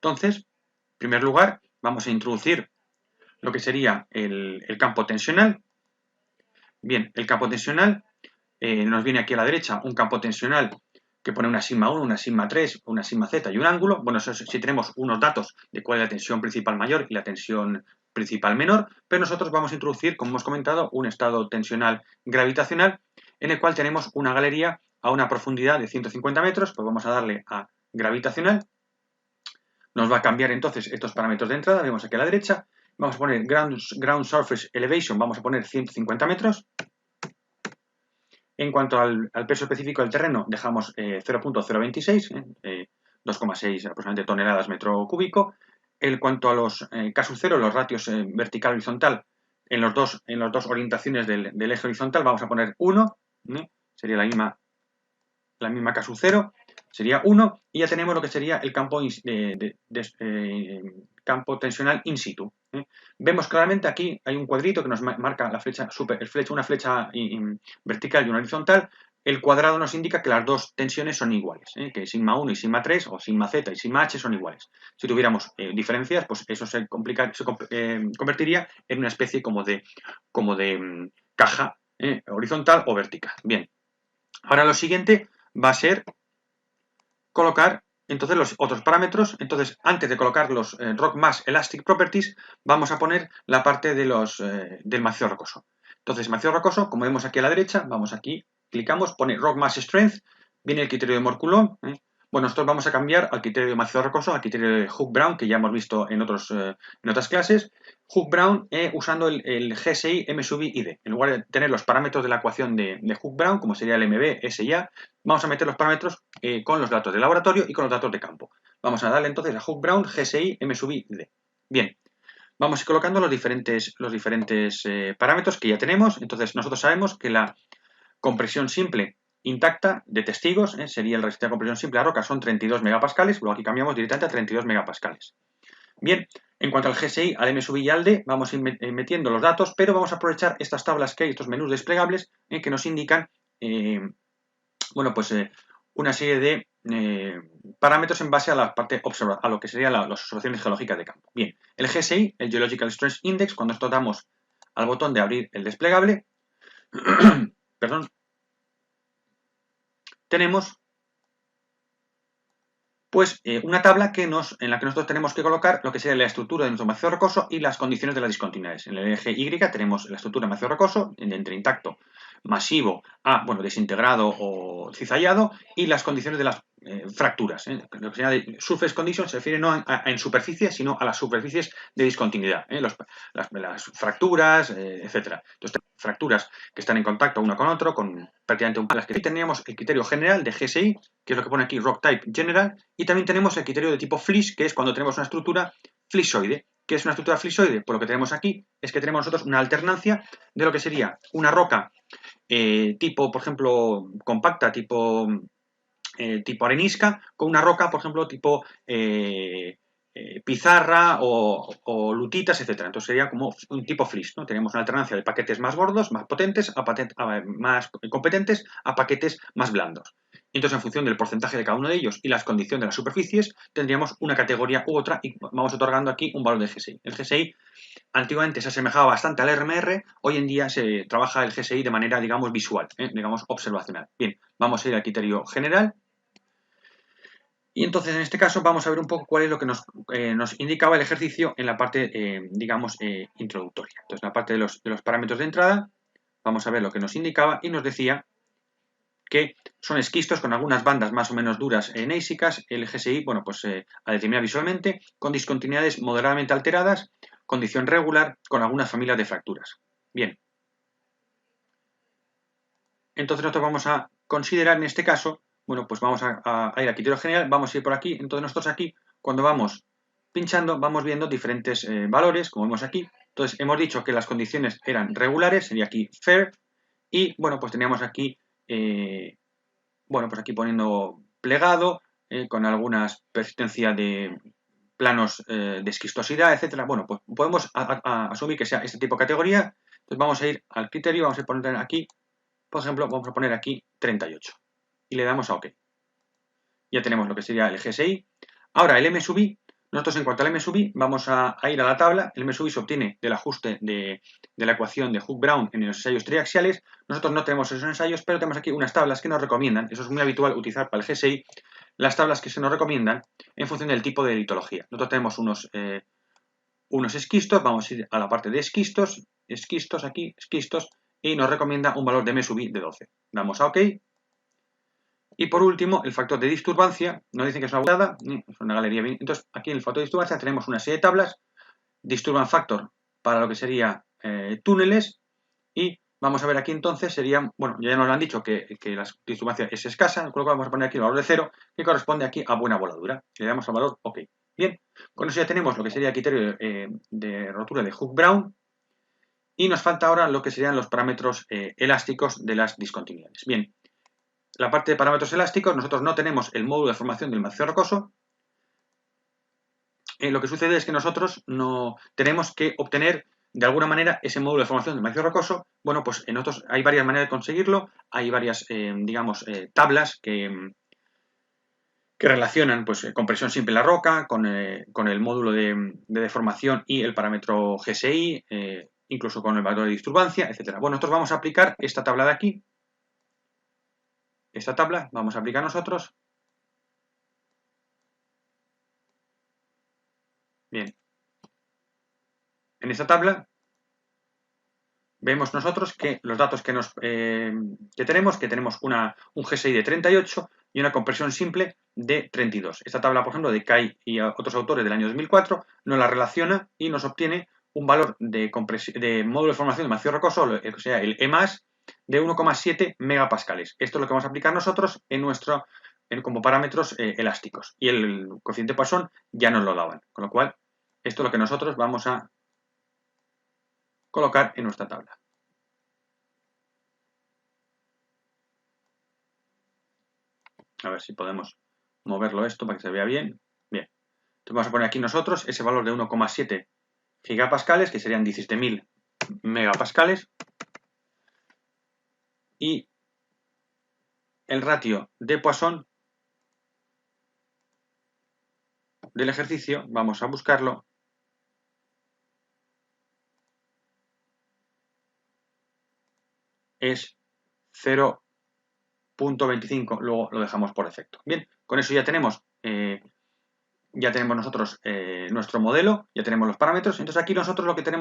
Entonces, en primer lugar, vamos a introducir lo que sería el campo tensional. Bien, el campo tensional nos viene aquí a la derecha un campo tensional que pone una sigma 1, una sigma 3, una sigma z y un ángulo. Bueno, eso si tenemos unos datos de cuál es la tensión principal mayor y la tensión principal menor, pero nosotros vamos a introducir, como hemos comentado, un estado tensional gravitacional en el cual tenemos una galería a una profundidad de 150 metros, pues vamos a darle a gravitacional. Nos va a cambiar entonces estos parámetros de entrada, vemos aquí a la derecha, vamos a poner ground surface elevation, vamos a poner 150 metros. En cuanto al peso específico del terreno, dejamos 0.026, 2,6 aproximadamente toneladas metro cúbico. En cuanto a los K0, los ratios vertical y horizontal, en las dos orientaciones del eje horizontal vamos a poner 1, sería la misma K0, sería 1, y ya tenemos lo que sería el campo, campo tensional in situ. Vemos claramente aquí hay un cuadrito que nos marca la flecha, una flecha vertical y una horizontal. El cuadrado nos indica que las dos tensiones son iguales, que sigma 1 y sigma 3 o sigma z y sigma h son iguales. Si tuviéramos diferencias, pues eso se convertiría en una especie como de caja horizontal o vertical. Bien, ahora lo siguiente va a ser colocar entonces los otros parámetros. Entonces, antes de colocar los Rock Mass Elastic Properties, vamos a poner la parte de del macizo rocoso. Entonces, macizo rocoso, como vemos aquí a la derecha, vamos aquí, clicamos, pone Rock Mass Strength, viene el criterio de Moore-Coulomb. Bueno, nosotros vamos a cambiar al criterio de macizo rocoso, al criterio de Hooke-Brown, que ya hemos visto en otras clases. Hooke-Brown usando el GSI M sub I D. En lugar de tener los parámetros de la ecuación de Hooke-Brown, como sería el MB, S y A, vamos a meter los parámetros con los datos de laboratorio y con los datos de campo. Vamos a darle entonces a Hooke-Brown GSI M sub I D. Bien, vamos a ir colocando los diferentes parámetros que ya tenemos. Entonces nosotros sabemos que la compresión simple intacta de testigos, sería el resistencia de compresión simple a roca, son 32 megapascales, luego aquí cambiamos directamente a 32 megapascales. Bien, en cuanto al GSI, al M sub I y al D, vamos a ir metiendo los datos, pero vamos a aprovechar estas tablas que hay, estos menús desplegables, que nos indican bueno, pues una serie de parámetros en base a la parte a lo que serían las observaciones geológicas de campo. Bien, el GSI, el Geological Strength Index, cuando esto damos al botón de abrir el desplegable, perdón, tenemos pues una tabla en la que nosotros tenemos que colocar lo que sería la estructura de nuestro macizo rocoso y las condiciones de las discontinuidades. En el eje Y tenemos la estructura de macizo rocoso, entre intacto, masivo, bueno, desintegrado o cizallado, y las condiciones de las fracturas. Lo que se llama de surface condition se refiere no en superficie, sino a las superficies de discontinuidad, las fracturas, etcétera. Entonces, fracturas que están en contacto uno con otro, con prácticamente las que teníamos el criterio general de GSI, que es lo que pone aquí Rock Type General, y también tenemos el criterio de tipo Fliss, que es cuando tenemos una estructura flissoide. ¿Qué es una estructura flissoide? Pues lo que tenemos aquí es que tenemos nosotros una alternancia de lo que sería una roca tipo, por ejemplo, compacta, tipo arenisca, con una roca, por ejemplo, tipo pizarra o lutitas, etcétera. Entonces sería como un tipo flis, ¿no? Tenemos una alternancia de paquetes más gordos, más potentes, más competentes, a paquetes más blandos. Y entonces, en función del porcentaje de cada uno de ellos y las condiciones de las superficies, tendríamos una categoría u otra y vamos otorgando aquí un valor de GSI. El GSI antiguamente se asemejaba bastante al RMR, hoy en día se trabaja el GSI de manera, digamos, visual, digamos, observacional. Bien, vamos a ir al criterio general. Y entonces, en este caso, vamos a ver un poco cuál es lo que nos indicaba el ejercicio en la parte, digamos, introductoria. Entonces, en la parte de los parámetros de entrada, vamos a ver lo que nos indicaba y nos decía que son esquistos con algunas bandas más o menos duras neisicas. El GSI, bueno, pues a determinar visualmente, con discontinuidades moderadamente alteradas, condición regular, con algunas familias de fracturas. Bien. Entonces, nosotros vamos a considerar en este caso, bueno, pues vamos a ir al criterio general, vamos a ir por aquí. Entonces, nosotros aquí, cuando vamos pinchando, vamos viendo diferentes valores, como vemos aquí. Entonces, hemos dicho que las condiciones eran regulares, sería aquí fair, y bueno, pues teníamos aquí, bueno, pues aquí poniendo plegado, con algunas persistencia de planos de esquistosidad, etcétera. Bueno, pues podemos asumir que sea este tipo de categoría. Entonces, vamos a ir al criterio, vamos a poner aquí, por ejemplo, vamos a poner aquí 38 y le damos a OK. Ya tenemos lo que sería el GSI. Ahora el M sub I, Nosotros en cuanto al M sub I vamos a ir a la tabla. El M sub I se obtiene del ajuste de la ecuación de Hooke-Brown en los ensayos triaxiales. Nosotros no tenemos esos ensayos, pero tenemos aquí unas tablas que nos recomiendan, eso es muy habitual utilizar para el GSI, las tablas que se nos recomiendan en función del tipo de litología. Nosotros tenemos unos esquistos, vamos a ir a la parte de esquistos, aquí, esquistos, y nos recomienda un valor de M sub I de 12. Damos a OK. Y por último, el factor de disturbancia, nos dicen que es una burrada, es una galería bien. Entonces, aquí en el factor de disturbancia tenemos una serie de tablas, disturban factor para lo que sería túneles, y vamos a ver aquí entonces serían, bueno, ya nos han dicho que la disturbancia es escasa, con lo cual vamos a poner aquí el valor de 0, que corresponde aquí a buena voladura. Le damos al valor OK. Bien, con eso ya tenemos lo que sería el criterio de rotura de Hooke-Brown, y nos falta ahora lo que serían los parámetros elásticos de las discontinuidades. Bien, la parte de parámetros elásticos, nosotros no tenemos el módulo de formación del macizo rocoso. Lo que sucede es que nosotros no tenemos que obtener de alguna manera ese módulo de formación del macizo rocoso. Bueno, pues en otros hay varias maneras de conseguirlo, hay varias, digamos, tablas que relacionan pues compresión simple en la roca con el módulo de deformación y el parámetro GSI, incluso con el valor de disturbancia, etc. Bueno, nosotros vamos a aplicar esta tabla de aquí. Esta tabla vamos a aplicar nosotros. Bien. En esta tabla vemos nosotros que los datos que tenemos un GSI de 38 y una compresión simple de 32. Esta tabla, por ejemplo, de Kai y otros autores del año 2004, nos la relaciona y nos obtiene un valor de módulo de formación de macizo rocoso, o sea, el E+, de 1,7 megapascales. Esto es lo que vamos a aplicar nosotros como parámetros elásticos. Y el coeficiente Poisson ya nos lo daban. Con lo cual, esto es lo que nosotros vamos a colocar en nuestra tabla. A ver si podemos moverlo esto para que se vea bien. Bien. Entonces vamos a poner aquí nosotros ese valor de 1,7 gigapascales, que serían 17.000 megapascales. Y el ratio de Poisson del ejercicio, vamos a buscarlo. Es 0,25, luego lo dejamos por defecto. Bien, con eso ya tenemos nosotros nuestro modelo, ya tenemos los parámetros. Entonces aquí nosotros lo que tenemos